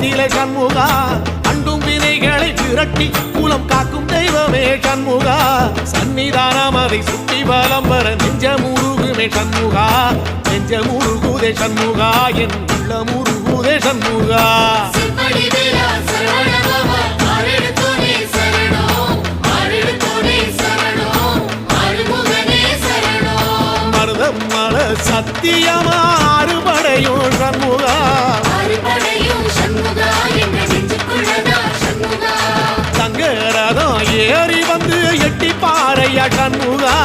நிலை சண்முகா அண்டும் வினைகளை விரட்டி குலம் காக்கும் தெய்வமே சண்முகா சன்னிதானம் அதை சுற்றி பலம் வர நெஞ்சமுருகுமே சண்முகா நெஞ்சமுருகுதே சண்முகா என் உள்ளமுருகுதே சண்முகா மருதம் மல சத்தியமா அறுபடையும் சண்முகா தங்கரதம் ஏறி வந்து எட்டி பாறையா சண்முகா